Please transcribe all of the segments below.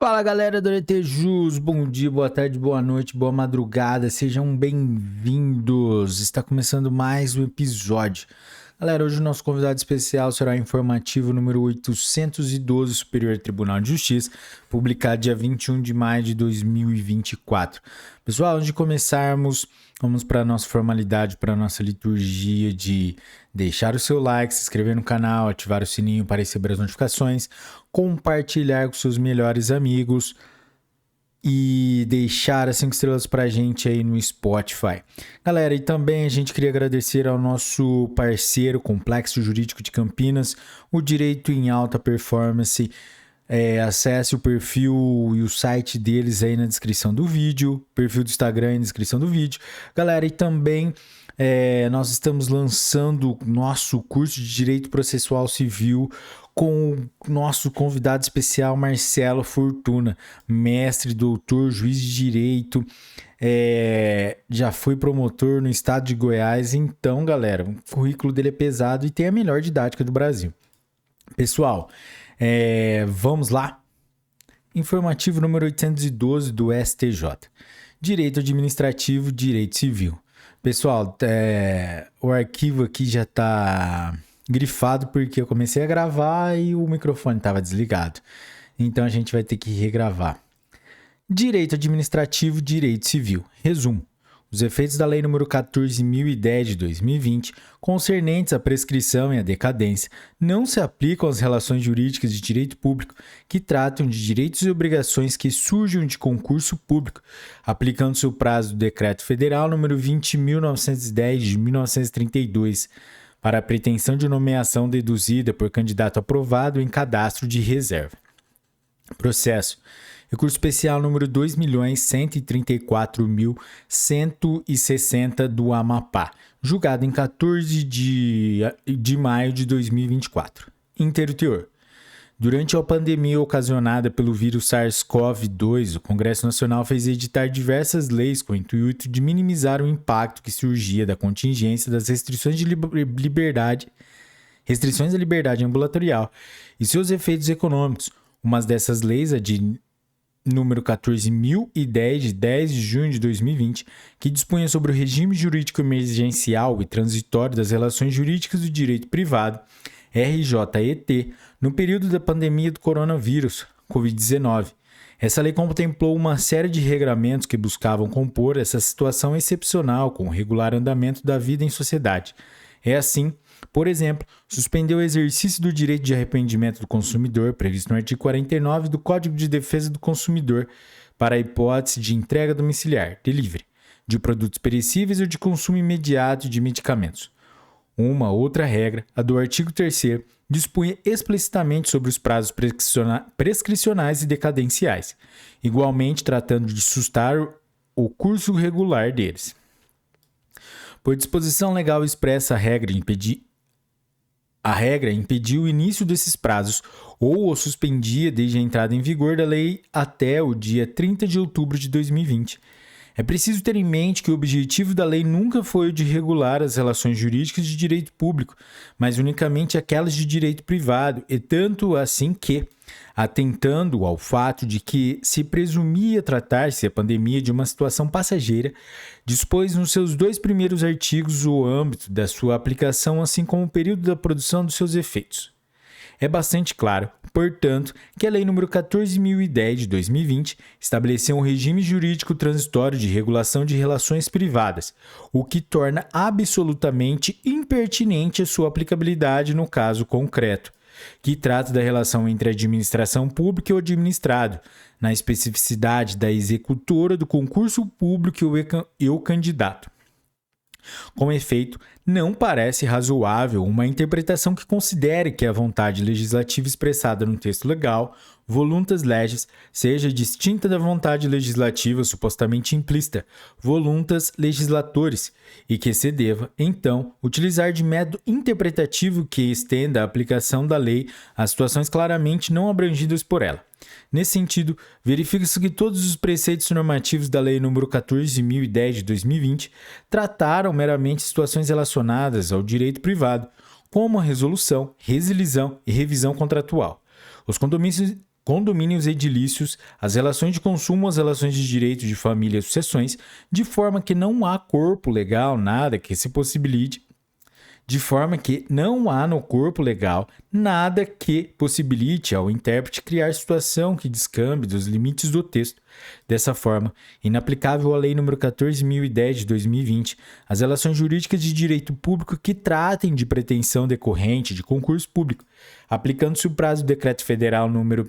Fala galera do Aretejus, bom dia, boa tarde, boa noite, boa madrugada, sejam bem-vindos. Está começando mais um episódio. Galera, hoje o nosso convidado especial será o informativo número 812 Superior Tribunal de Justiça, publicado dia 21 de maio de 2024. Pessoal, antes de começarmos, vamos para a nossa formalidade, para a nossa liturgia de deixar o seu like, se inscrever no canal, ativar o sininho para receber as notificações, compartilhar com seus melhores amigos e deixar as 5 estrelas pra gente aí no Spotify. Galera, e também a gente queria agradecer ao nosso parceiro Complexo Jurídico de Campinas, o Direito em Alta Performance. Acesse o perfil e o site deles aí na descrição do vídeo, perfil do Instagram aí na descrição do vídeo. Galera, e também nós estamos lançando nosso curso de Direito Processual Civil com o nosso convidado especial Marcelo Fortuna, mestre, doutor, juiz de direito, já foi promotor no estado de Goiás. Então, galera, o currículo dele é pesado e tem a melhor didática do Brasil. Pessoal, vamos lá? Informativo número 812 do STJ. Direito Administrativo, Direito Civil. Pessoal, o arquivo aqui já está grifado porque eu comecei a gravar e o microfone estava desligado. Então a gente vai ter que regravar. Direito Administrativo, Direito Civil. Resumo. Os efeitos da Lei nº 14.010 de 2020, concernentes à prescrição e à decadência, não se aplicam às relações jurídicas de direito público que tratam de direitos e obrigações que surjam de concurso público, aplicando-se o prazo do Decreto Federal nº 20.910 de 1932, para a pretensão de nomeação deduzida por candidato aprovado em cadastro de reserva. Processo. Recurso especial número 2.134.160 do Amapá, julgado em 14 de maio de 2024. Inteiro teor. Durante a pandemia ocasionada pelo vírus SARS-CoV-2, o Congresso Nacional fez editar diversas leis com o intuito de minimizar o impacto que surgia da contingência das restrições à liberdade ambulatorial e seus efeitos econômicos. Uma dessas leis, a de número 14.010, de 10 de junho de 2020, que dispunha sobre o regime jurídico emergencial e transitório das relações jurídicas do direito privado, RJET, no período da pandemia do coronavírus, Covid-19. Essa lei contemplou uma série de regramentos que buscavam compor essa situação excepcional com o regular andamento da vida em sociedade. Assim, por exemplo, suspendeu o exercício do direito de arrependimento do consumidor, previsto no artigo 49 do Código de Defesa do Consumidor, para a hipótese de entrega domiciliar, delivery, de produtos perecíveis ou de consumo imediato de medicamentos. Uma outra regra, a do artigo 3º, dispunha explicitamente sobre os prazos prescricionais e decadenciais, igualmente tratando de sustar o curso regular deles. Por disposição legal expressa, a regra impediu o início desses prazos ou o suspendia desde a entrada em vigor da lei até o dia 30 de outubro de 2020. É preciso ter em mente que o objetivo da lei nunca foi o de regular as relações jurídicas de direito público, mas unicamente aquelas de direito privado, e tanto assim que, atentando ao fato de que se presumia tratar-se a pandemia de uma situação passageira, dispôs nos seus 2 primeiros artigos o âmbito da sua aplicação, assim como o período da produção dos seus efeitos. É bastante claro, portanto, que a Lei nº 14.010 de 2020 estabeleceu um regime jurídico transitório de regulação de relações privadas, o que torna absolutamente impertinente a sua aplicabilidade no caso concreto, que trata da relação entre a administração pública e o administrado, na especificidade da executora do concurso público e o candidato. Com efeito, não parece razoável uma interpretação que considere que a vontade legislativa expressada no texto legal, voluntas legis, seja distinta da vontade legislativa supostamente implícita, voluntas legislatores, e que se deva, então, utilizar de método interpretativo que estenda a aplicação da lei a situações claramente não abrangidas por ela. Nesse sentido, verifica-se que todos os preceitos normativos da Lei nº 14.010 de 2020 trataram meramente situações relacionadas ao direito privado, como a resolução, rescisão e revisão contratual. Os condomínios edilícios, as relações de consumo, as relações de direito de família e sucessões, de forma que não há corpo legal nada que se possibilite de forma que não há no corpo legal nada que possibilite ao intérprete criar situação que descambe dos limites do texto. Dessa forma, inaplicável à Lei nº 14.010 de 2020, as relações jurídicas de direito público que tratem de pretensão decorrente de concurso público, aplicando-se o prazo do Decreto Federal número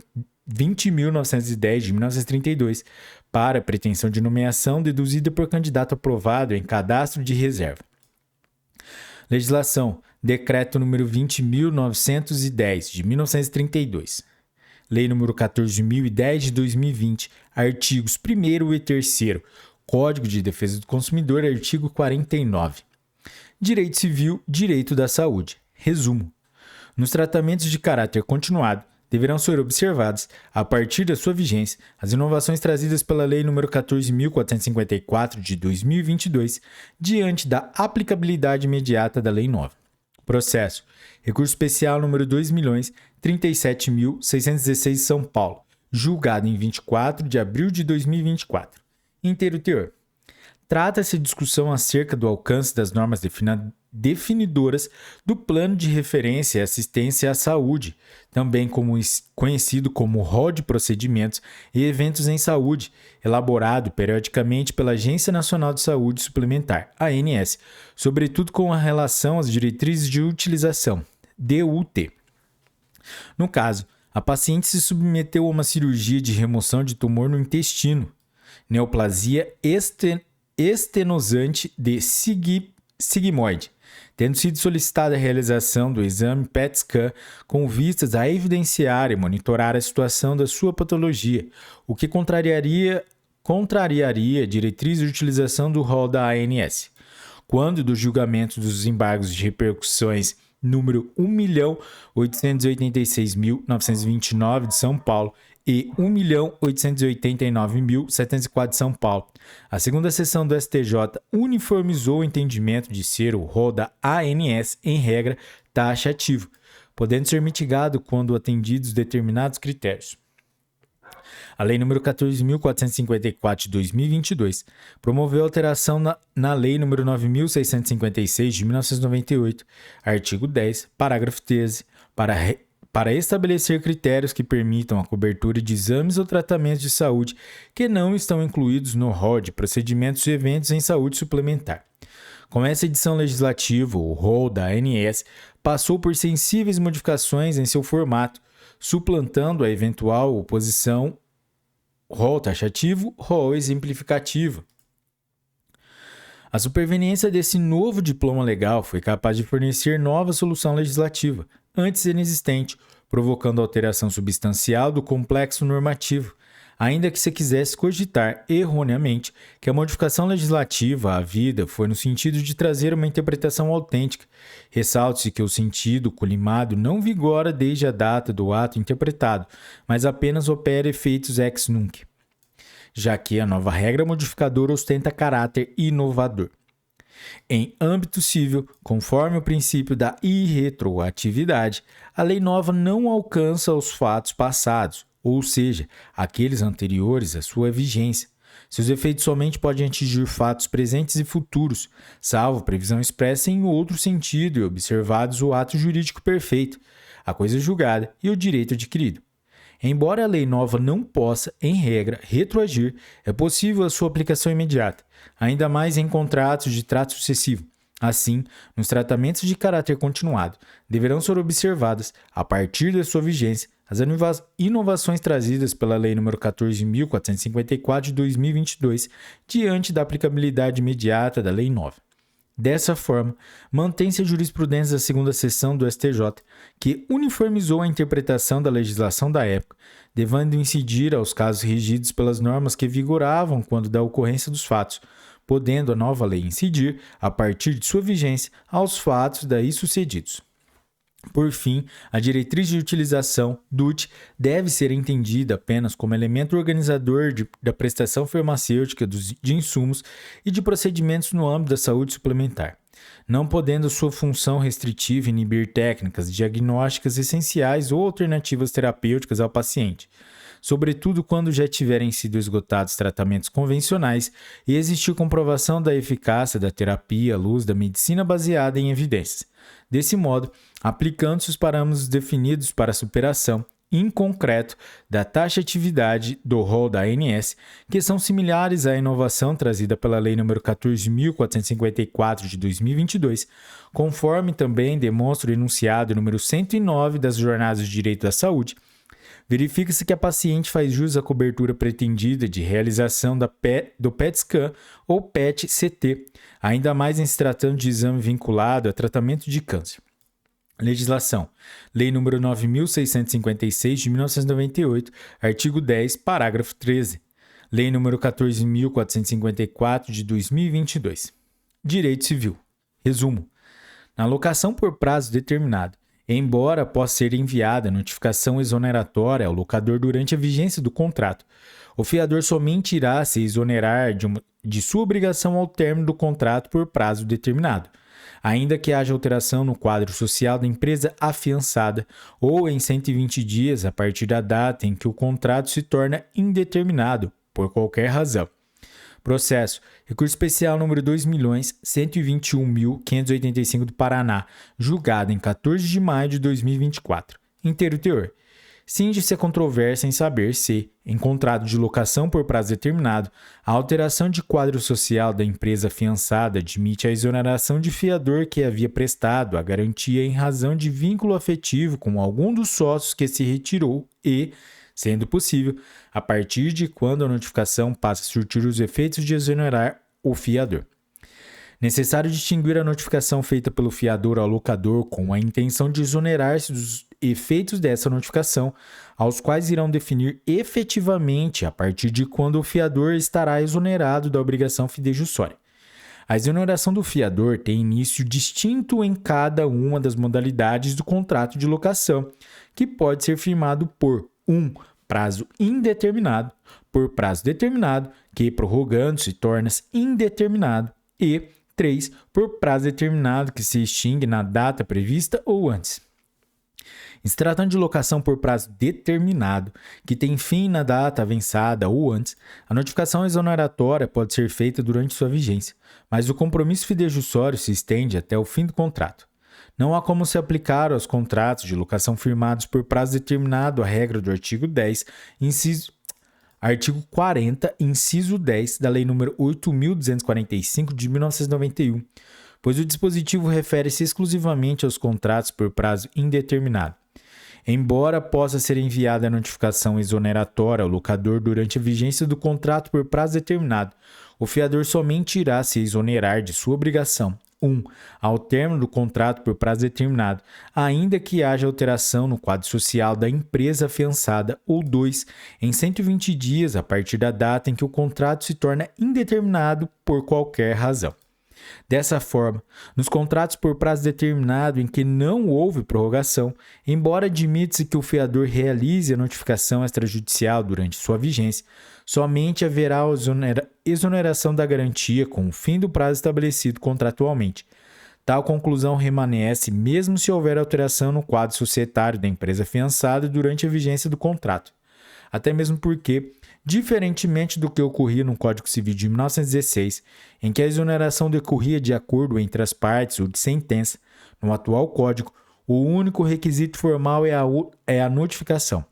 20.910 de 1932 para pretensão de nomeação deduzida por candidato aprovado em cadastro de reserva. Legislação. Decreto número 20.910, de 1932. Lei número 14.010, de 2020. Artigos 1º e 3º. Código de Defesa do Consumidor, artigo 49. Direito Civil, Direito da Saúde. Resumo. Nos tratamentos de caráter continuado, deverão ser observadas, a partir da sua vigência, as inovações trazidas pela Lei nº 14.454, de 2022, diante da aplicabilidade imediata da Lei nova. Processo. Recurso especial número 2.037.616, São Paulo, julgado em 24 de abril de 2024. Inteiro teor. Trata-se de discussão acerca do alcance das normas definidoras do Plano de Referência e Assistência à Saúde, também conhecido como Rol de Procedimentos e Eventos em Saúde, elaborado periodicamente pela Agência Nacional de Saúde Suplementar, ANS, sobretudo com relação às diretrizes de utilização, DUT. No caso, a paciente se submeteu a uma cirurgia de remoção de tumor no intestino, neoplasia estenosante de sigmoide, tendo sido solicitada a realização do exame PET-scan com vistas a evidenciar e monitorar a situação da sua patologia, o que contrariaria a diretriz de utilização do rol da ANS. Quando do julgamento dos embargos de repercussões número 1.886.929 de São Paulo e 1.889.704 de São Paulo. A segunda sessão do STJ uniformizou o entendimento de ser o rol da ANS, em regra, taxativo, podendo ser mitigado quando atendidos determinados critérios. A Lei nº 14.454 de 2022 promoveu alteração na Lei nº 9.656 de 1998, artigo 10, parágrafo 13, para estabelecer critérios que permitam a cobertura de exames ou tratamentos de saúde que não estão incluídos no rol de procedimentos e eventos em saúde suplementar. Com essa edição legislativa, o rol da ANS passou por sensíveis modificações em seu formato, suplantando a eventual oposição rol taxativo, rol exemplificativo. A superveniência desse novo diploma legal foi capaz de fornecer nova solução legislativa, antes inexistente, provocando alteração substancial do complexo normativo, ainda que se quisesse cogitar erroneamente que a modificação legislativa havida foi no sentido de trazer uma interpretação autêntica. Ressalte-se que o sentido colimado não vigora desde a data do ato interpretado, mas apenas opera efeitos ex nunc, já que a nova regra modificadora ostenta caráter inovador. Em âmbito civil, conforme o princípio da irretroatividade, a lei nova não alcança os fatos passados, ou seja, aqueles anteriores à sua vigência. Seus efeitos somente podem atingir fatos presentes e futuros, salvo previsão expressa em outro sentido e observados o ato jurídico perfeito, a coisa julgada e o direito adquirido. Embora a lei nova não possa, em regra, retroagir, é possível a sua aplicação imediata, ainda mais em contratos de trato sucessivo. Assim, nos tratamentos de caráter continuado, deverão ser observadas, a partir da sua vigência, as inovações trazidas pela Lei nº 14.454 de 2022, diante da aplicabilidade imediata da Lei nova. Dessa forma, mantém-se a jurisprudência da segunda seção do STJ, que uniformizou a interpretação da legislação da época, devendo incidir aos casos regidos pelas normas que vigoravam quando da ocorrência dos fatos, podendo a nova lei incidir, a partir de sua vigência, aos fatos daí sucedidos. Por fim, a diretriz de utilização, DUT, deve ser entendida apenas como elemento organizador da prestação farmacêutica de insumos e de procedimentos no âmbito da saúde suplementar. não podendo sua função restritiva inibir técnicas diagnósticas essenciais ou alternativas terapêuticas ao paciente, sobretudo quando já tiverem sido esgotados tratamentos convencionais e existir comprovação da eficácia da terapia à luz da medicina baseada em evidências. Desse modo, aplicando-se os parâmetros definidos para a superação, em concreto, da taxatividade do rol da ANS, que são similares à inovação trazida pela Lei nº 14.454 de 2022, conforme também demonstra o enunciado número 109 das Jornadas de Direito da Saúde, verifica-se que a paciente faz jus à cobertura pretendida de realização do PET-scan ou PET-CT, ainda mais em se tratando de exame vinculado a tratamento de câncer. Legislação. Lei nº 9.656 de 1998, artigo 10, parágrafo 13. Lei nº 14.454 de 2022. Direito Civil. Resumo. Na locação por prazo determinado, embora possa ser enviada notificação exoneratória ao locador durante a vigência do contrato, o fiador somente irá se exonerar de sua obrigação ao término do contrato por prazo determinado, ainda que haja alteração no quadro social da empresa afiançada ou em 120 dias a partir da data em que o contrato se torna indeterminado, por qualquer razão. Processo. Recurso especial número 2.121.585 do Paraná, julgado em 14 de maio de 2024. Inteiro teor. Cinge-se a controvérsia em saber se, em contrato de locação por prazo determinado, a alteração de quadro social da empresa afiançada admite a exoneração de fiador que havia prestado a garantia em razão de vínculo afetivo com algum dos sócios que se retirou e, sendo possível, a partir de quando a notificação passa a surtir os efeitos de exonerar o fiador. Necessário distinguir a notificação feita pelo fiador ao locador com a intenção de exonerar-se dos efeitos dessa notificação, aos quais irão definir efetivamente a partir de quando o fiador estará exonerado da obrigação fidejussória. A exoneração do fiador tem início distinto em cada uma das modalidades do contrato de locação, que pode ser firmado por 1. Prazo indeterminado, por prazo determinado, que prorrogando-se torna-se indeterminado, e 3. Por prazo determinado, que se extingue na data prevista ou antes. Em se tratando de locação por prazo determinado, que tem fim na data avançada ou antes, a notificação exoneratória pode ser feita durante sua vigência, mas o compromisso fidejussório se estende até o fim do contrato. Não há como se aplicar aos contratos de locação firmados por prazo determinado a regra do artigo 40, inciso 10 da Lei nº 8.245 de 1991, pois o dispositivo refere-se exclusivamente aos contratos por prazo indeterminado. Embora possa ser enviada a notificação exoneratória ao locador durante a vigência do contrato por prazo determinado, o fiador somente irá se exonerar de sua obrigação, 1. Ao término do contrato por prazo determinado, ainda que haja alteração no quadro social da empresa afiançada, ou 2. Em 120 dias a partir da data em que o contrato se torna indeterminado por qualquer razão. Dessa forma, nos contratos por prazo determinado em que não houve prorrogação, embora admita-se que o fiador realize a notificação extrajudicial durante sua vigência, somente haverá exoneração da garantia com o fim do prazo estabelecido contratualmente. Tal conclusão permanece mesmo se houver alteração no quadro societário da empresa afiançada durante a vigência do contrato. Até mesmo porque, diferentemente do que ocorria no Código Civil de 1916, em que a exoneração decorria de acordo entre as partes ou de sentença, no atual Código, o único requisito formal é a notificação.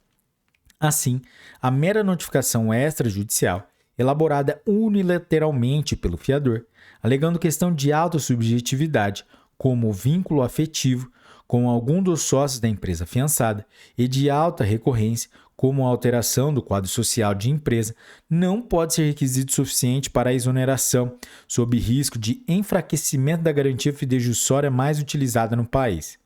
Assim, a mera notificação extrajudicial, elaborada unilateralmente pelo fiador, alegando questão de alta subjetividade, como vínculo afetivo com algum dos sócios da empresa afiançada, e de alta recorrência, como a alteração do quadro social de empresa, não pode ser requisito suficiente para a exoneração, sob risco de enfraquecimento da garantia fidejussória mais utilizada no país.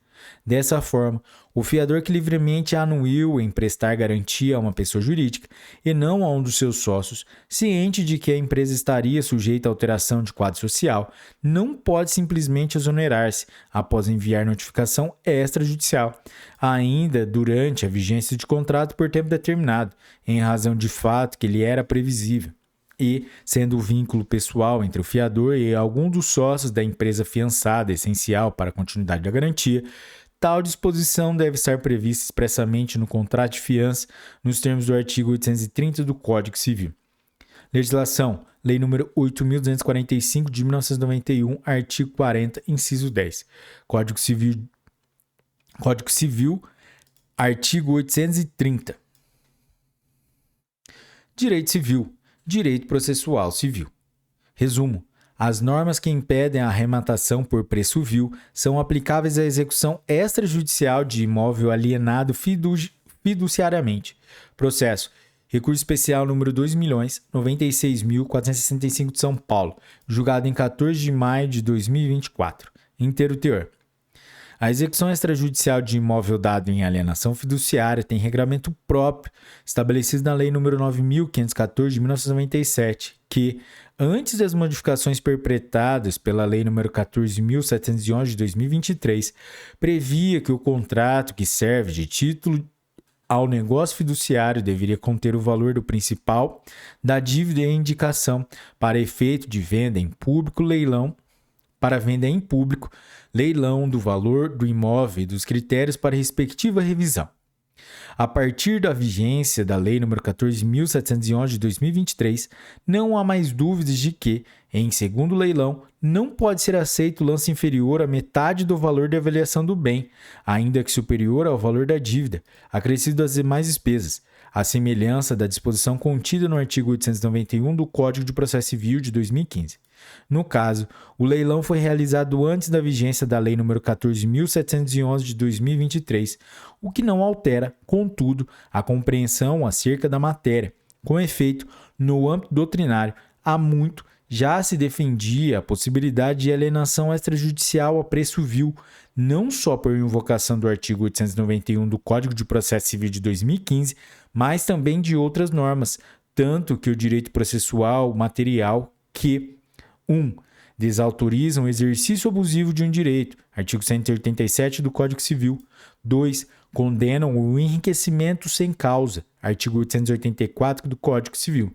Dessa forma, o fiador que livremente anuiu em prestar garantia a uma pessoa jurídica e não a um dos seus sócios, ciente de que a empresa estaria sujeita a alteração de quadro social, não pode simplesmente exonerar-se após enviar notificação extrajudicial, ainda durante a vigência de contrato por tempo determinado, em razão de fato que lhe era previsível. e, sendo o vínculo pessoal entre o fiador e algum dos sócios da empresa fiançada essencial para a continuidade da garantia, tal disposição deve estar prevista expressamente no contrato de fiança, nos termos do artigo 830 do Código Civil. Legislação. Lei nº 8.245 de 1991, artigo 40, inciso 10. Código Civil, artigo 830. Direito Civil. Direito processual civil. Resumo. As normas que impedem a arrematação por preço vil são aplicáveis à execução extrajudicial de imóvel alienado fiduciariamente. Processo. Recurso especial número 2.096.465 de São Paulo, julgado em 14 de maio de 2024. Inteiro teor. A execução extrajudicial de imóvel dado em alienação fiduciária tem regramento próprio, estabelecido na Lei nº 9.514 de 1997, que, antes das modificações perpetradas pela Lei nº 14.711 de 2023, previa que o contrato que serve de título ao negócio fiduciário deveria conter o valor do principal da dívida e a indicação para efeito de venda em público, leilão do valor do imóvel e dos critérios para respectiva revisão. A partir da vigência da Lei nº 14.711 de 2023, não há mais dúvidas de que, em segundo leilão, não pode ser aceito lance inferior à metade do valor de avaliação do bem, ainda que superior ao valor da dívida, acrescido às demais despesas, à semelhança da disposição contida no artigo 891 do Código de Processo Civil de 2015. No caso, o leilão foi realizado antes da vigência da Lei nº 14.711 de 2023, o que não altera, contudo, a compreensão acerca da matéria. Com efeito, no âmbito doutrinário, há muito já se defendia a possibilidade de alienação extrajudicial a preço vil, não só por invocação do artigo 891 do Código de Processo Civil de 2015, mas também de outras normas, tanto que o direito processual material que 1. Desautorizam o exercício abusivo de um direito, artigo 187 do Código Civil. 2. Condenam o enriquecimento sem causa, artigo 884 do Código Civil.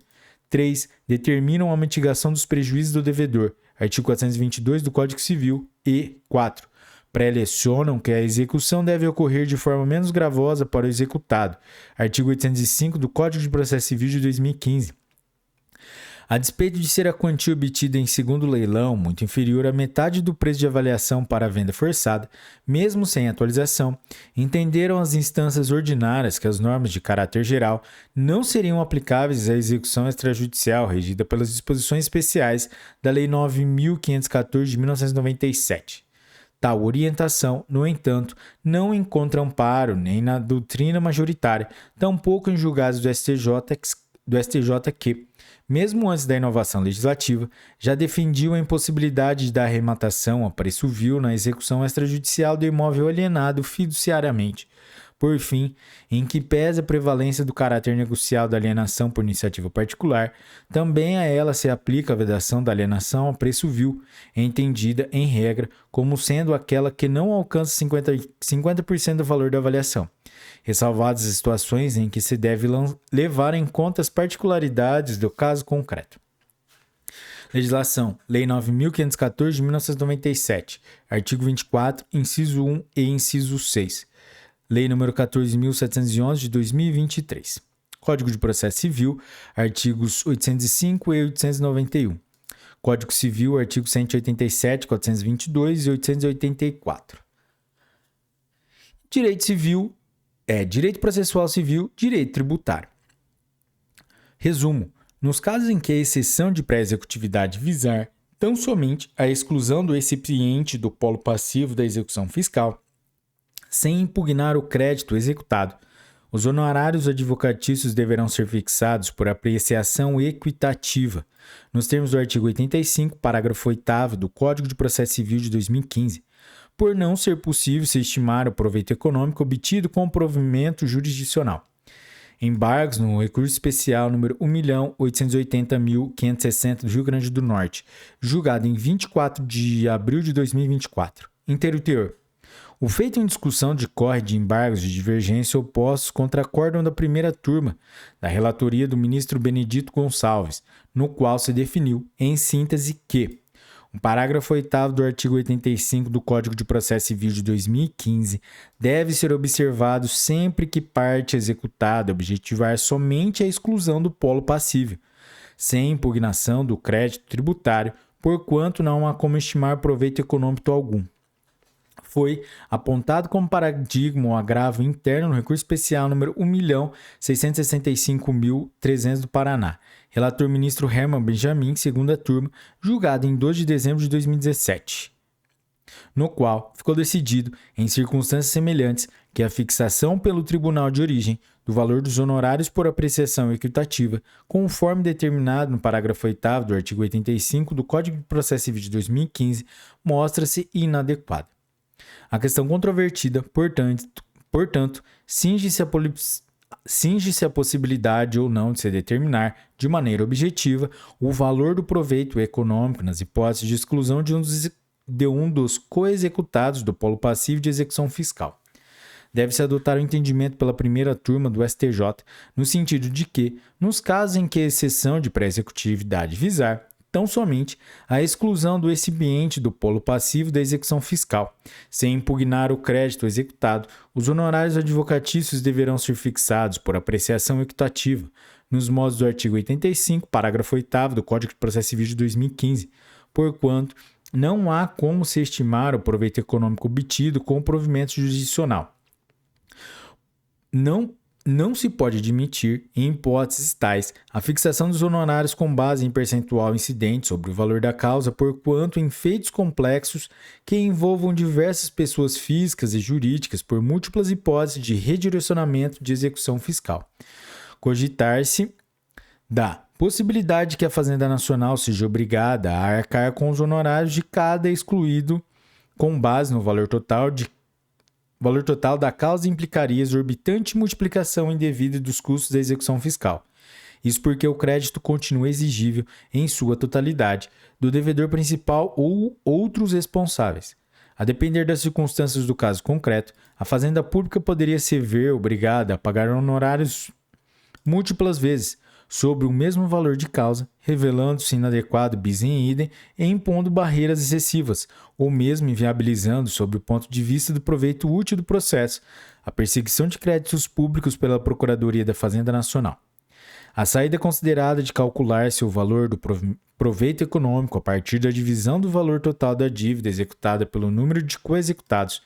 3. Determinam a mitigação dos prejuízos do devedor, artigo 422 do Código Civil. E 4. Prelecionam que a execução deve ocorrer de forma menos gravosa para o executado, artigo 805 do Código de Processo Civil de 2015. A despeito de ser a quantia obtida em segundo leilão muito inferior à metade do preço de avaliação para a venda forçada, mesmo sem atualização, entenderam as instâncias ordinárias que as normas de caráter geral não seriam aplicáveis à execução extrajudicial regida pelas disposições especiais da Lei 9.514 de 1997. Tal orientação, no entanto, não encontra amparo nem na doutrina majoritária, tampouco em julgados do STJ que, mesmo antes da inovação legislativa, já defendiam a impossibilidade da arrematação a preço vil na execução extrajudicial do imóvel alienado fiduciariamente. Por fim, em que pese a prevalência do caráter negocial da alienação por iniciativa particular, também a ela se aplica a vedação da alienação a preço vil, entendida, em regra, como sendo aquela que não alcança 50% do valor da avaliação, ressalvadas as situações em que se deve levar em conta as particularidades do caso concreto. Legislação. Lei 9.514 de 1997, artigo 24, inciso 1 e inciso 6. Lei nº 14.711 de 2023. Código de Processo Civil, artigos 805 e 891. Código Civil, artigo 187, 422 e 884. Direito Civil direito processual civil, direito tributário. Resumo. Nos casos em que a exceção de pré-executividade visar tão somente a exclusão do recipiente do polo passivo da execução fiscal, sem impugnar o crédito executado, os honorários advocatícios deverão ser fixados por apreciação equitativa, nos termos do artigo 85, parágrafo 8º do Código de Processo Civil de 2015, por não ser possível se estimar o proveito econômico obtido com o provimento jurisdicional. Embargos no recurso especial número 1.880.560 do Rio Grande do Norte, julgado em 24 de abril de 2024. Inteiro teor. O feito em discussão decorre de embargos de divergência opostos contra acórdão da primeira turma da relatoria do ministro Benedito Gonçalves, no qual se definiu, em síntese, que o parágrafo 8º do artigo 85 do Código de Processo Civil de 2015 deve ser observado sempre que parte executada objetivar somente a exclusão do polo passível, sem impugnação do crédito tributário, porquanto não há como estimar proveito econômico algum. Foi apontado como paradigma o agravo interno no recurso especial número 1.665.300 do Paraná. Relator ministro Herman Benjamin, segunda turma, julgado em 2 de dezembro de 2017. No qual ficou decidido, em circunstâncias semelhantes, que a fixação pelo tribunal de origem do valor dos honorários por apreciação equitativa, conforme determinado no parágrafo 8º do artigo 85 do Código de Processo Civil de 2015, mostra-se inadequada. A questão controvertida, portanto, cinge-se a possibilidade ou não de se determinar, de maneira objetiva, o valor do proveito econômico nas hipóteses de exclusão de um dos coexecutados do polo passivo de execução fiscal. Deve-se adotar o entendimento pela primeira turma do STJ, no sentido de que, nos casos em que a exceção de pré-executividade visar, tão somente a exclusão do recipiente do polo passivo da execução fiscal. Sem impugnar o crédito executado, os honorários advocatícios deverão ser fixados por apreciação equitativa, nos modos do artigo 85, parágrafo 8º do Código de Processo Civil de 2015, porquanto não há como se estimar o proveito econômico obtido com o provimento jurisdicional. Não se pode admitir, em hipóteses tais, a fixação dos honorários com base em percentual incidente sobre o valor da causa, porquanto em feitos complexos que envolvam diversas pessoas físicas e jurídicas por múltiplas hipóteses de redirecionamento de execução fiscal. Cogitar-se da possibilidade que a Fazenda Nacional seja obrigada a arcar com os honorários de cada excluído com base no valor total da causa implicaria exorbitante multiplicação indevida dos custos da execução fiscal. Isso porque o crédito continua exigível, em sua totalidade, do devedor principal ou outros responsáveis. A depender das circunstâncias do caso concreto, a Fazenda Pública poderia se ver obrigada a pagar honorários múltiplas vezes, sobre o mesmo valor de causa, revelando-se inadequado bis in idem e impondo barreiras excessivas, ou mesmo inviabilizando, sob o ponto de vista do proveito útil do processo, a perseguição de créditos públicos pela Procuradoria da Fazenda Nacional. A saída considerada de calcular-se o valor do proveito econômico a partir da divisão do valor total da dívida executada pelo número de coexecutados,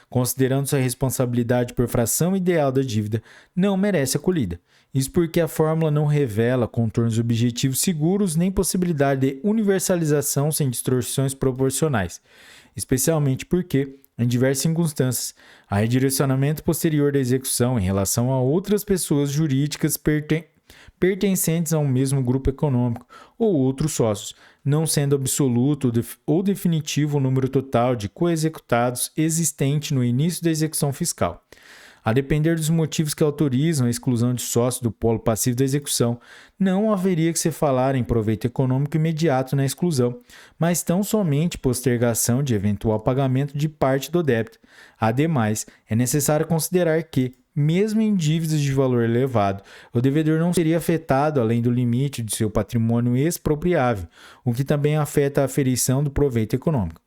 considerando-se a responsabilidade por fração ideal da dívida, não merece acolhida. Isso porque a fórmula não revela contornos objetivos seguros nem possibilidade de universalização sem distorções proporcionais, especialmente porque, em diversas circunstâncias, há redirecionamento posterior da execução em relação a outras pessoas jurídicas pertencentes a um mesmo grupo econômico ou outros sócios, não sendo absoluto ou definitivo o número total de coexecutados existente no início da execução fiscal. A depender dos motivos que autorizam a exclusão de sócios do polo passivo da execução, não haveria que se falar em proveito econômico imediato na exclusão, mas tão somente postergação de eventual pagamento de parte do débito. Ademais, é necessário considerar que, mesmo em dívidas de valor elevado, o devedor não seria afetado além do limite de seu patrimônio expropriável, o que também afeta a aferição do proveito econômico.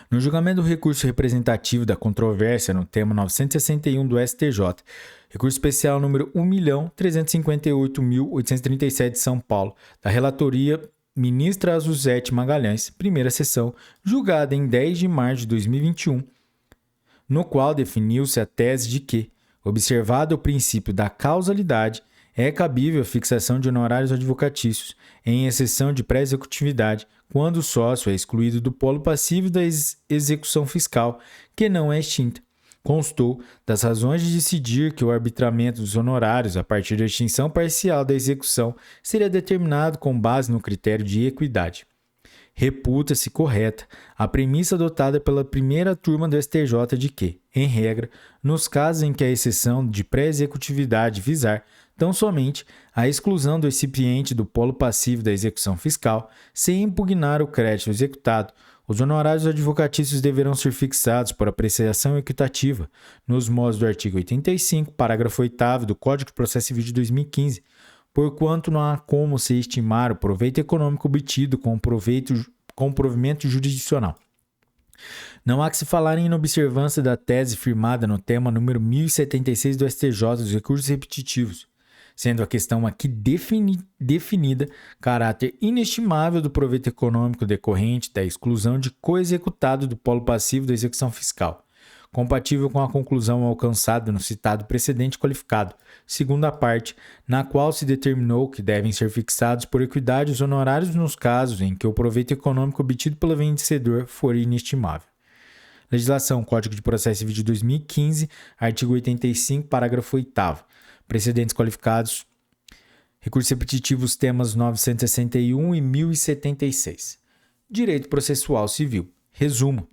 No julgamento do recurso representativo da controvérsia no tema 961 do STJ, recurso especial número 1.358.837 de São Paulo, da relatoria ministra Azuzete Magalhães, primeira sessão, julgada em 10 de março de 2021, no qual definiu-se a tese de que, observado o princípio da causalidade, é cabível a fixação de honorários advocatícios, em exceção de pré-executividade, quando o sócio é excluído do polo passivo da execução fiscal, que não é extinta. Constou das razões de decidir que o arbitramento dos honorários a partir da extinção parcial da execução seria determinado com base no critério de equidade. Reputa-se correta a premissa adotada pela primeira turma do STJ de que, em regra, nos casos em que a exceção de pré-executividade visar tão somente a exclusão do recipiente do polo passivo da execução fiscal, sem impugnar o crédito executado, Os honorários advocatícios deverão ser fixados por apreciação equitativa, nos moldes do artigo 85, parágrafo 8º do Código de Processo Civil de 2015, porquanto não há como se estimar o proveito econômico obtido com o provimento jurisdicional. Não há que se falar em inobservância da tese firmada no tema número 1076 do STJ dos recursos repetitivos, sendo a questão aqui definida caráter inestimável do proveito econômico decorrente da exclusão de coexecutado do polo passivo da execução fiscal, compatível com a conclusão alcançada no citado precedente qualificado, segunda parte, na qual se determinou que devem ser fixados por equidade os honorários nos casos em que o proveito econômico obtido pelo vencedor for inestimável. Legislação, Código de Processo Civil de 2015, artigo 85, parágrafo 8º. Precedentes qualificados, recursos repetitivos, temas 961 e 1076. Direito processual civil. Resumo.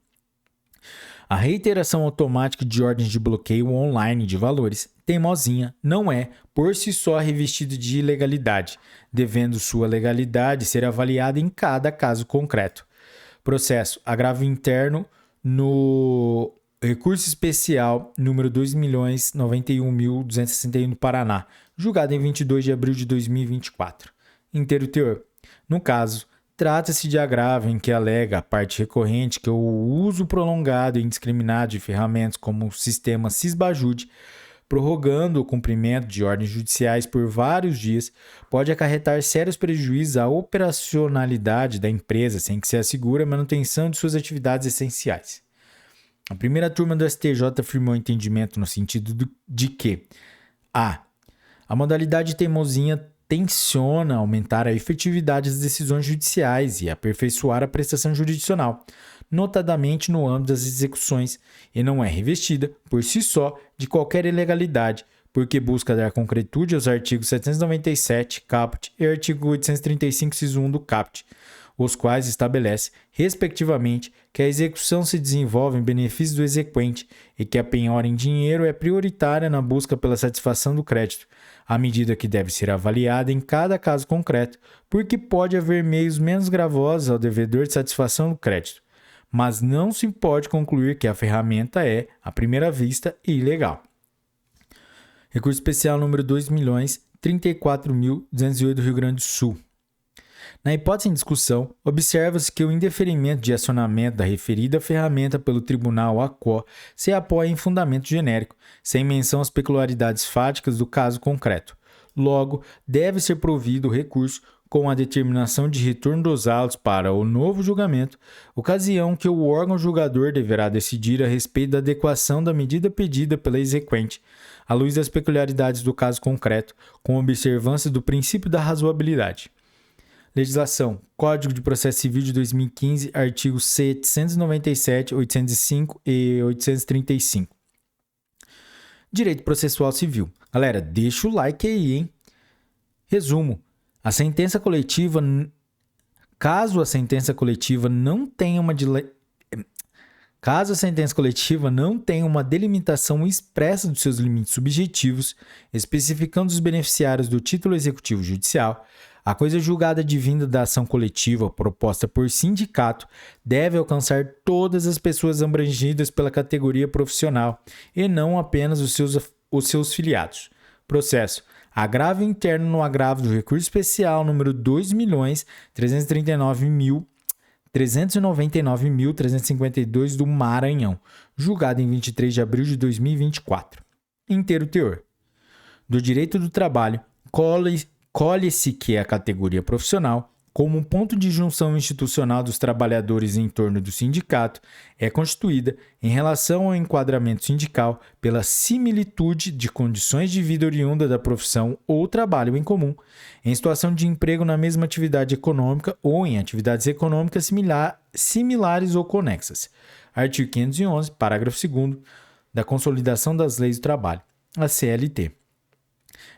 A reiteração automática de ordens de bloqueio online de valores, teimosinha, não é, por si só, revestida de ilegalidade, devendo sua legalidade ser avaliada em cada caso concreto. Processo. Agravo interno no recurso especial número 2.091.261 do Paraná, julgado em 22 de abril de 2024. Inteiro teor. No caso, trata-se de agravo em que alega a parte recorrente que o uso prolongado e indiscriminado de ferramentas como o sistema Sysbajude, prorrogando o cumprimento de ordens judiciais por vários dias, pode acarretar sérios prejuízos à operacionalidade da empresa, sem que se assegure a manutenção de suas atividades essenciais. A primeira turma do STJ afirmou entendimento no sentido de que a modalidade teimosinha tenciona aumentar a efetividade das decisões judiciais e aperfeiçoar a prestação jurisdicional, notadamente no âmbito das execuções, e não é revestida, por si só, de qualquer ilegalidade, porque busca dar concretude aos artigos 797, caput, e artigo 835, inciso 1 do caput, os quais estabelece, respectivamente, que a execução se desenvolve em benefício do exequente e que a penhora em dinheiro é prioritária na busca pela satisfação do crédito, à medida que deve ser avaliada em cada caso concreto, porque pode haver meios menos gravosos ao devedor de satisfação do crédito, mas não se pode concluir que a ferramenta é, à primeira vista, ilegal. Recurso especial número 2.034.208 do Rio Grande do Sul. Na hipótese em discussão, observa-se que o indeferimento de acionamento da referida ferramenta pelo tribunal a qual se apoia em fundamento genérico, sem menção às peculiaridades fáticas do caso concreto. Logo, deve ser provido o recurso com a determinação de retorno dos autos para o novo julgamento, ocasião que o órgão julgador deverá decidir a respeito da adequação da medida pedida pela exequente, à luz das peculiaridades do caso concreto, com observância do princípio da razoabilidade. Legislação, Código de Processo Civil de 2015, artigos 797, 805 e 835. Direito processual civil. Galera, deixa o like aí, hein? Resumo. Caso a sentença coletiva não tenha uma delimitação expressa dos seus limites subjetivos, especificando os beneficiários do título executivo judicial, a coisa julgada advinda da ação coletiva proposta por sindicato deve alcançar todas as pessoas abrangidas pela categoria profissional e não apenas os seus filiados. Processo. Agravo interno no agravo do recurso especial número 2.399.352 do Maranhão, julgado em 23 de abril de 2024. Inteiro teor. Do direito do trabalho, colhe-se que a categoria profissional, como um ponto de junção institucional dos trabalhadores em torno do sindicato, é constituída, em relação ao enquadramento sindical, pela similitude de condições de vida oriunda da profissão ou trabalho em comum, em situação de emprego na mesma atividade econômica ou em atividades econômicas similares ou conexas. Artigo 511, parágrafo 2º, da Consolidação das Leis do Trabalho, a CLT.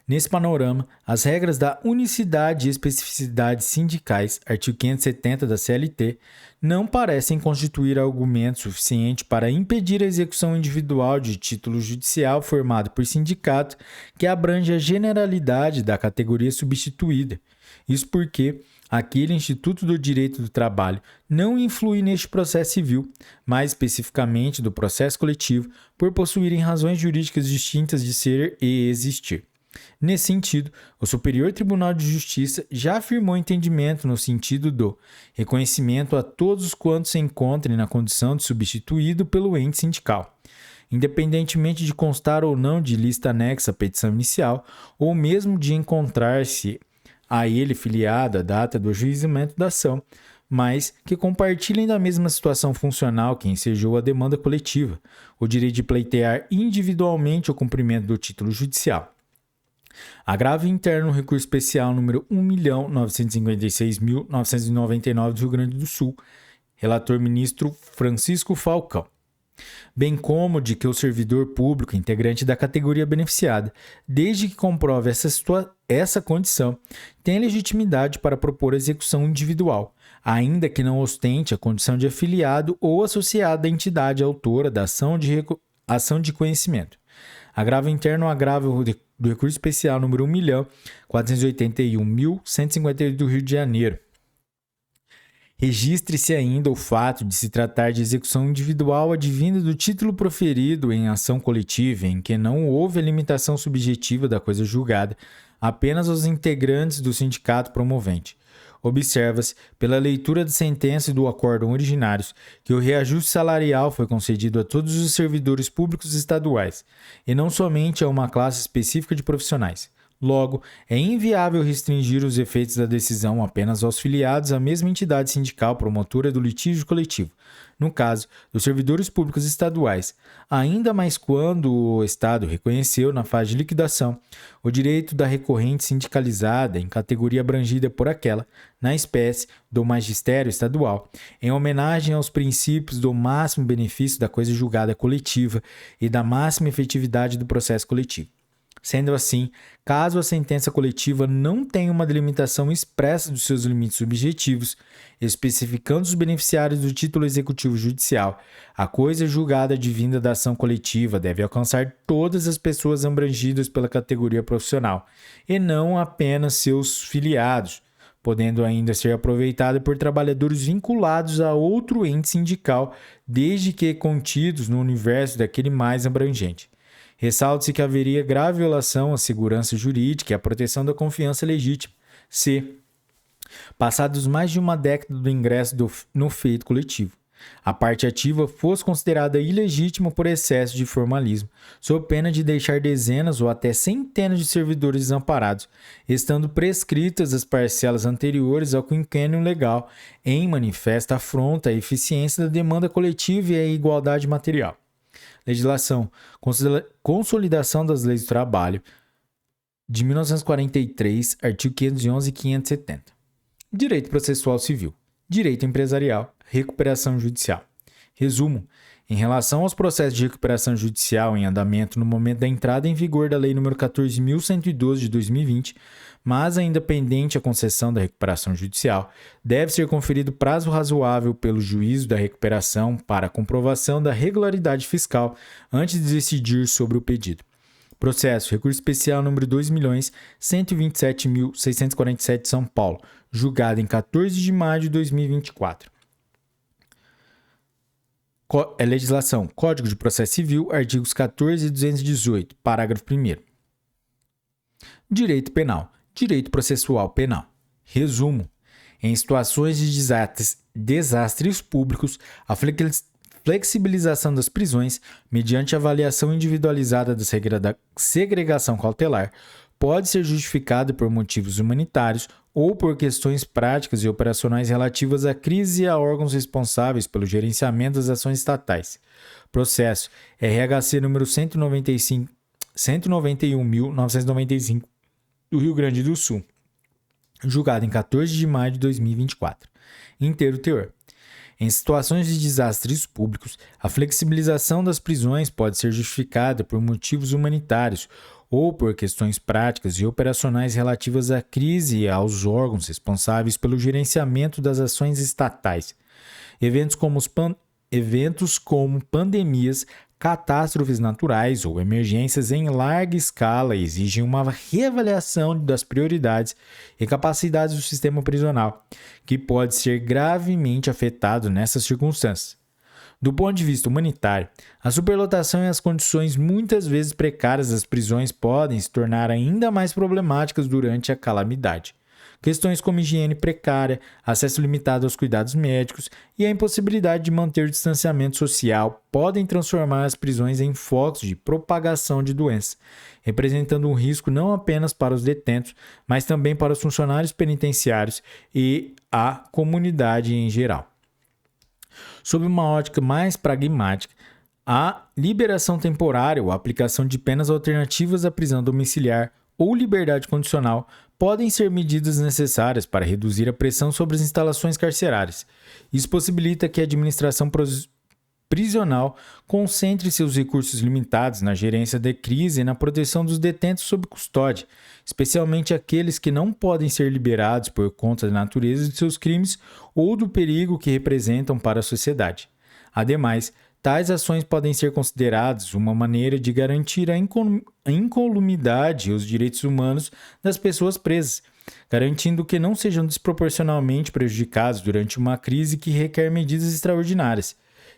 Nesse panorama, as regras da unicidade e especificidade sindicais, artigo 570 da CLT, não parecem constituir argumento suficiente para impedir a execução individual de título judicial formado por sindicato que abrange a generalidade da categoria substituída. Isso porque aquele Instituto do Direito do Trabalho não influi neste processo civil, mais especificamente do processo coletivo, por possuírem razões jurídicas distintas de ser e existir. Nesse sentido, o Superior Tribunal de Justiça já afirmou entendimento no sentido do reconhecimento a todos quantos se encontrem na condição de substituído pelo ente sindical, independentemente de constar ou não de lista anexa à petição inicial, ou mesmo de encontrar-se a ele filiado a data do ajuizamento da ação, mas que compartilhem da mesma situação funcional que ensejou a demanda coletiva, o direito de pleitear individualmente o cumprimento do título judicial. Agravo interno no recurso especial número 1.956.999 do Rio Grande do Sul, relator ministro Francisco Falcão. Bem como de que o servidor público integrante da categoria beneficiada, desde que comprove essa condição, tem legitimidade para propor execução individual, ainda que não ostente a condição de afiliado ou associado à entidade autora da ação de conhecimento. Agravo interno, agravo do recurso especial número 1.481.158 do Rio de Janeiro. Registre-se ainda o fato de se tratar de execução individual advinda do título proferido em ação coletiva, em que não houve a limitação subjetiva da coisa julgada, apenas aos integrantes do sindicato promovente. Observa-se, pela leitura da sentença e do acórdão originários, que o reajuste salarial foi concedido a todos os servidores públicos estaduais, e não somente a uma classe específica de profissionais. Logo, é inviável restringir os efeitos da decisão apenas aos filiados à mesma entidade sindical promotora do litígio coletivo, no caso dos servidores públicos estaduais, ainda mais quando o Estado reconheceu, na fase de liquidação, o direito da recorrente sindicalizada em categoria abrangida por aquela, na espécie, do magistério estadual, em homenagem aos princípios do máximo benefício da coisa julgada coletiva e da máxima efetividade do processo coletivo. Sendo assim, caso a sentença coletiva não tenha uma delimitação expressa dos seus limites subjetivos, especificando os beneficiários do título executivo judicial, a coisa julgada advinda da ação coletiva deve alcançar todas as pessoas abrangidas pela categoria profissional, e não apenas seus filiados, podendo ainda ser aproveitada por trabalhadores vinculados a outro ente sindical, desde que contidos no universo daquele mais abrangente. Ressalta-se que haveria grave violação à segurança jurídica e à proteção da confiança legítima, se, passados mais de uma década do ingresso no feito coletivo, a parte ativa fosse considerada ilegítima por excesso de formalismo, sob pena de deixar dezenas ou até centenas de servidores desamparados, estando prescritas as parcelas anteriores ao quinquênio legal, em manifesta afronta à eficiência da demanda coletiva e à igualdade material. Legislação, Consolidação das Leis do Trabalho, de 1943, artigo 511 e 570. Direito processual civil, direito empresarial, recuperação judicial. Resumo: em relação aos processos de recuperação judicial em andamento no momento da entrada em vigor da Lei nº 14.112 de 2020, mas ainda pendente a concessão da recuperação judicial, deve ser conferido prazo razoável pelo juízo da recuperação para a comprovação da regularidade fiscal antes de decidir sobre o pedido. Processo, recurso especial número 2.127.647 de São Paulo, julgado em 14 de maio de 2024. Legislação, Código de Processo Civil, artigos 14 e 218, parágrafo 1º. Direito Penal, Direito Processual Penal. Resumo: em situações de desastres públicos, a flexibilização das prisões, mediante avaliação individualizada da segregação cautelar, pode ser justificada por motivos humanitários ou por questões práticas e operacionais relativas à crise e a órgãos responsáveis pelo gerenciamento das ações estatais. Processo RHC número 191.995 do Rio Grande do Sul, julgado em 14 de maio de 2024. Inteiro teor. Em situações de desastres públicos, a flexibilização das prisões pode ser justificada por motivos humanitários ou por questões práticas e operacionais relativas à crise e aos órgãos responsáveis pelo gerenciamento das ações estatais. Eventos como pandemias, catástrofes naturais ou emergências em larga escala exigem uma reavaliação das prioridades e capacidades do sistema prisional, que pode ser gravemente afetado nessas circunstâncias. Do ponto de vista humanitário, a superlotação e as condições muitas vezes precárias das prisões podem se tornar ainda mais problemáticas durante a calamidade. Questões como higiene precária, acesso limitado aos cuidados médicos e a impossibilidade de manter o distanciamento social podem transformar as prisões em focos de propagação de doenças, representando um risco não apenas para os detentos, mas também para os funcionários penitenciários e a comunidade em geral. Sob uma ótica mais pragmática, a liberação temporária ou a aplicação de penas alternativas à prisão domiciliar ou liberdade condicional podem ser medidas necessárias para reduzir a pressão sobre as instalações carcerárias. Isso possibilita que a administração prisional concentre seus recursos limitados na gerência da crise e na proteção dos detentos sob custódia, especialmente aqueles que não podem ser liberados por conta da natureza de seus crimes ou do perigo que representam para a sociedade. Ademais, tais ações podem ser consideradas uma maneira de garantir a incolumidade e os direitos humanos das pessoas presas, garantindo que não sejam desproporcionalmente prejudicados durante uma crise que requer medidas extraordinárias.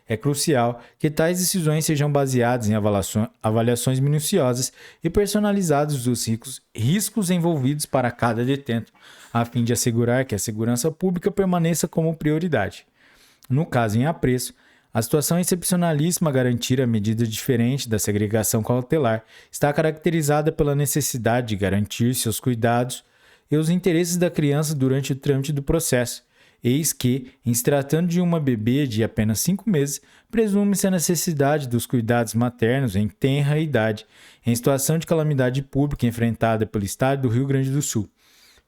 É crucial que tais decisões sejam baseadas em avaliações minuciosas e personalizadas dos riscos envolvidos para cada detento, a fim de assegurar que a segurança pública permaneça como prioridade. No caso em apreço, a situação excepcionalíssima a garantir a medida diferente da segregação cautelar está caracterizada pela necessidade de garantir seus cuidados e os interesses da criança durante o trâmite do processo. Eis que, em se tratando de uma bebê de apenas 5 meses, presume-se a necessidade dos cuidados maternos em tenra idade, em situação de calamidade pública enfrentada pelo Estado do Rio Grande do Sul.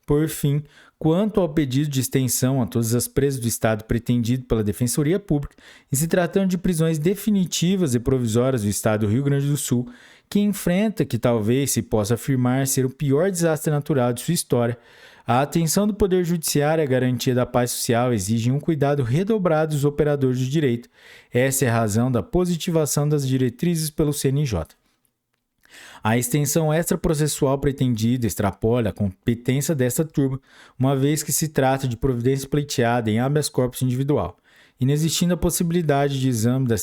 Por fim, quanto ao pedido de extensão a todas as presas do Estado pretendido pela Defensoria Pública, em se tratando de prisões definitivas e provisórias do Estado do Rio Grande do Sul, que enfrenta que talvez se possa afirmar ser o pior desastre natural de sua história, a atenção do Poder Judiciário e a garantia da paz social exigem um cuidado redobrado dos operadores de direito. Essa é a razão da positivação das diretrizes pelo CNJ. A extensão extraprocessual pretendida extrapola a competência desta turma, uma vez que se trata de providência pleiteada em habeas corpus individual, inexistindo a possibilidade de exame da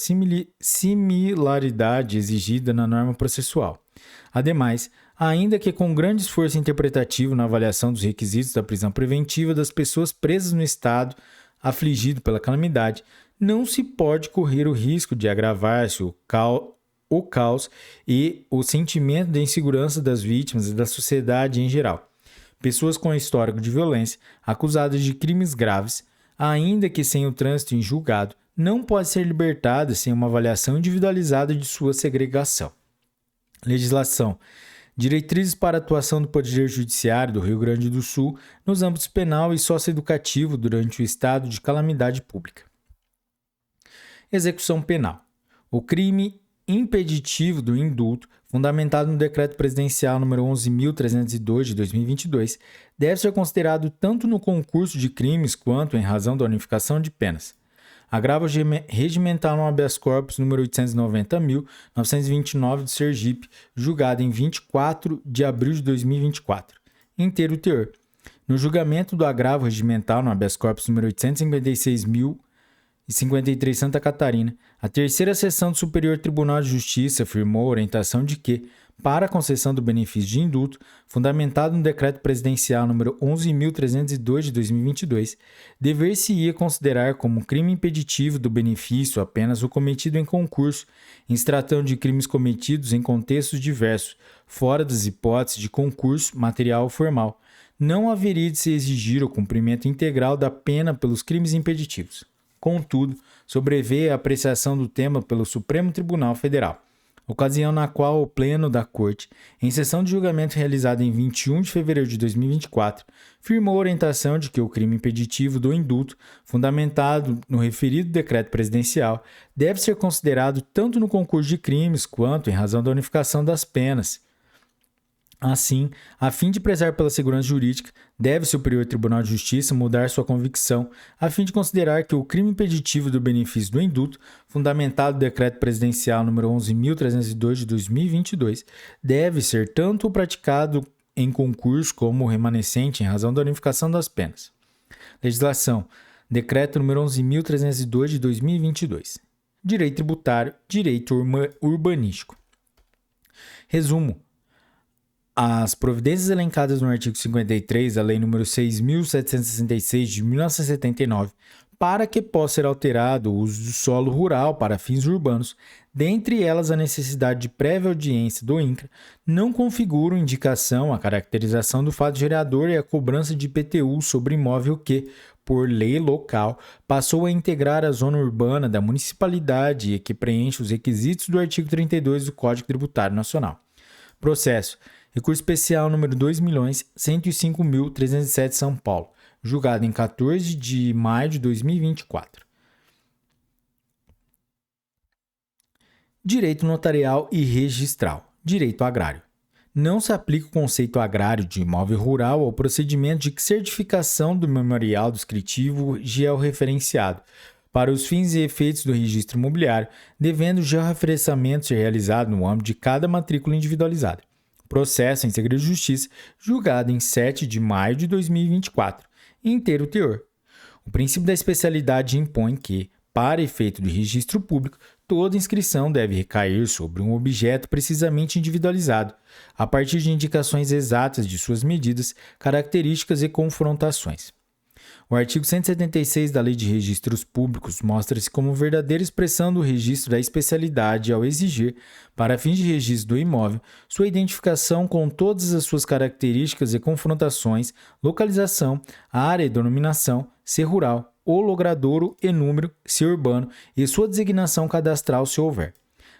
similaridade exigida na norma processual. Ademais, ainda que com grande esforço interpretativo na avaliação dos requisitos da prisão preventiva das pessoas presas no estado afligido pela calamidade, não se pode correr o risco de agravar-se o caos e o sentimento de insegurança das vítimas e da sociedade em geral. Pessoas com histórico de violência, acusadas de crimes graves, ainda que sem o trânsito em julgado, não podem ser libertadas sem uma avaliação individualizada de sua segregação. Legislação. Diretrizes para a atuação do Poder Judiciário do Rio Grande do Sul nos âmbitos penal e socioeducativo durante o estado de calamidade pública. Execução penal. O crime impeditivo do indulto, fundamentado no Decreto Presidencial nº 11.302 de 2022, deve ser considerado tanto no concurso de crimes quanto em razão da unificação de penas. Agravo regimental no habeas corpus número 890.929 de Sergipe, julgado em 24 de abril de 2024. Inteiro teor. No julgamento do agravo regimental no habeas corpus número 856.053 Santa Catarina, a terceira seção do Superior Tribunal de Justiça afirmou a orientação de que, para a concessão do benefício de indulto, fundamentado no Decreto Presidencial nº 11.302 de 2022, dever-se-ia considerar como crime impeditivo do benefício apenas o cometido em concurso, em se tratando de crimes cometidos em contextos diversos, fora das hipóteses de concurso material ou formal. Não haveria de se exigir o cumprimento integral da pena pelos crimes impeditivos. Contudo, sobreveio a apreciação do tema pelo Supremo Tribunal Federal, ocasião na qual o Pleno da Corte, em sessão de julgamento realizada em 21 de fevereiro de 2024, firmou a orientação de que o crime impeditivo do indulto, fundamentado no referido decreto presidencial, deve ser considerado tanto no concurso de crimes quanto em razão da unificação das penas. Assim, a fim de prezar pela segurança jurídica, deve o Superior Tribunal de Justiça mudar sua convicção, a fim de considerar que o crime impeditivo do benefício do indulto, fundamentado no Decreto Presidencial nº 11.302 de 2022, deve ser tanto praticado em concurso como remanescente em razão da unificação das penas. Legislação. Decreto nº 11.302 de 2022. Direito tributário, direito urbanístico. Resumo. As providências elencadas no artigo 53 da Lei nº 6.766 de 1979, para que possa ser alterado o uso do solo rural para fins urbanos, dentre elas a necessidade de prévia audiência do INCRA, não configuram indicação a caracterização do fato gerador e a cobrança de IPTU sobre imóvel que, por lei local, passou a integrar a zona urbana da municipalidade e que preenche os requisitos do artigo 32 do Código Tributário Nacional. Processo. Recurso especial número 2.105.307 São Paulo, julgado em 14 de maio de 2024. Direito notarial e registral. Direito agrário. Não se aplica o conceito agrário de imóvel rural ao procedimento de certificação do memorial descritivo georreferenciado, para os fins e efeitos do registro imobiliário, devendo o georreferenciamento ser realizado no âmbito de cada matrícula individualizada. Processo em segredo de justiça, julgado em 7 de maio de 2024, inteiro teor. O princípio da especialidade impõe que, para efeito de registro público, toda inscrição deve recair sobre um objeto precisamente individualizado, a partir de indicações exatas de suas medidas, características e confrontações. O artigo 176 da Lei de Registros Públicos mostra-se como verdadeira expressão do registro da especialidade ao exigir, para fins de registro do imóvel, sua identificação com todas as suas características e confrontações, localização, área e denominação, se rural, ou logradouro e número, se urbano, e sua designação cadastral, se houver.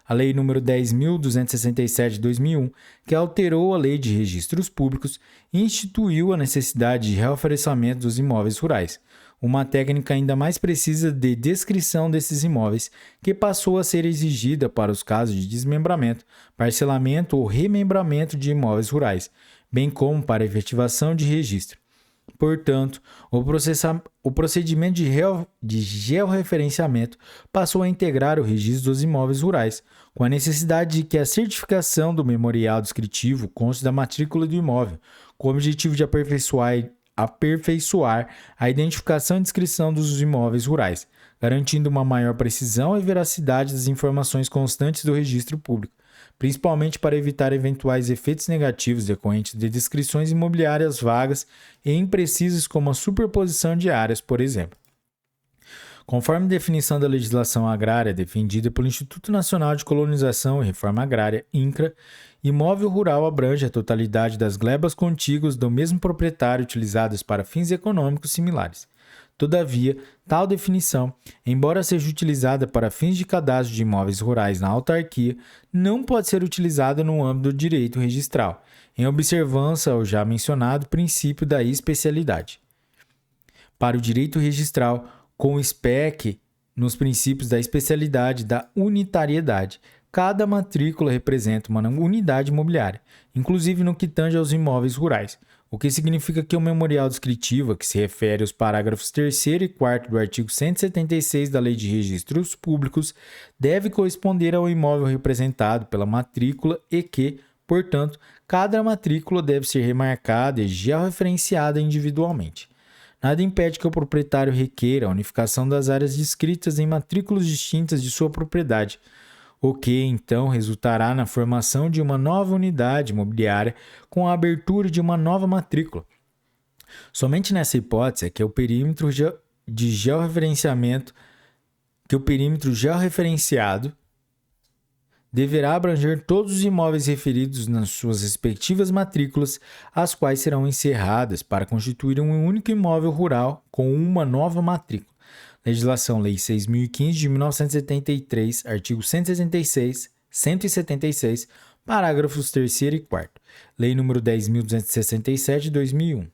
A Lei nº 10.267 de 2001, que alterou a Lei de Registros Públicos, instituiu a necessidade de reoferecimento dos imóveis rurais, uma técnica ainda mais precisa de descrição desses imóveis, que passou a ser exigida para os casos de desmembramento, parcelamento ou remembramento de imóveis rurais, bem como para a efetivação de registro. Portanto, o procedimento de georreferenciamento passou a integrar o registro dos imóveis rurais, com a necessidade de que a certificação do memorial descritivo conste da matrícula do imóvel, com o objetivo de aperfeiçoar a identificação e descrição dos imóveis rurais, garantindo uma maior precisão e veracidade das informações constantes do registro público, principalmente para evitar eventuais efeitos negativos decorrentes de descrições imobiliárias vagas e imprecisas, como a superposição de áreas, por exemplo. Conforme definição da legislação agrária defendida pelo Instituto Nacional de Colonização e Reforma Agrária, INCRA, imóvel rural abrange a totalidade das glebas contíguas do mesmo proprietário utilizadas para fins econômicos similares. Todavia, tal definição, embora seja utilizada para fins de cadastro de imóveis rurais na autarquia, não pode ser utilizada no âmbito do direito registral, em observância ao já mencionado princípio da especialidade. Para o direito registral, com SPEC nos princípios da especialidade da unitariedade, cada matrícula representa uma unidade imobiliária, inclusive no que tange aos imóveis rurais, o que significa que o memorial descritivo, a que se refere aos parágrafos 3º e 4º do artigo 176 da Lei de Registros Públicos, deve corresponder ao imóvel representado pela matrícula e que, portanto, cada matrícula deve ser remarcada e georreferenciada individualmente. Nada impede que o proprietário requeira a unificação das áreas descritas em matrículas distintas de sua propriedade, o que, então, resultará na formação de uma nova unidade imobiliária com a abertura de uma nova matrícula. Somente nessa hipótese é que o perímetro georreferenciado deverá abranger todos os imóveis referidos nas suas respectivas matrículas, as quais serão encerradas para constituir um único imóvel rural com uma nova matrícula. Legislação Lei 6.015 de 1973, artigo 176, parágrafos 3º e 4º. Lei nº 10.267 de 2001.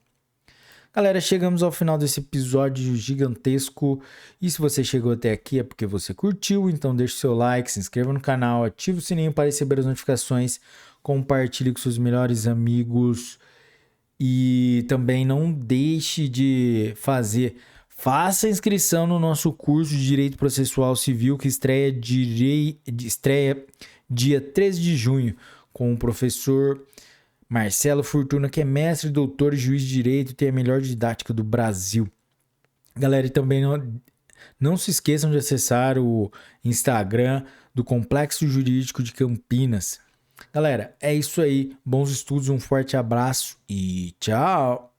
Galera, chegamos ao final desse episódio gigantesco. E se você chegou até aqui é porque você curtiu, então deixe seu like, se inscreva no canal, ative o sininho para receber as notificações, compartilhe com seus melhores amigos e também não deixe de faça a inscrição no nosso curso de Direito Processual Civil que estreia dia 13 de junho com o professor Marcelo Fortuna, que é mestre, doutor e juiz de direito e tem a melhor didática do Brasil. Galera, e também não se esqueçam de acessar o Instagram do Complexo Jurídico de Campinas. Galera, é isso aí. Bons estudos, um forte abraço e tchau!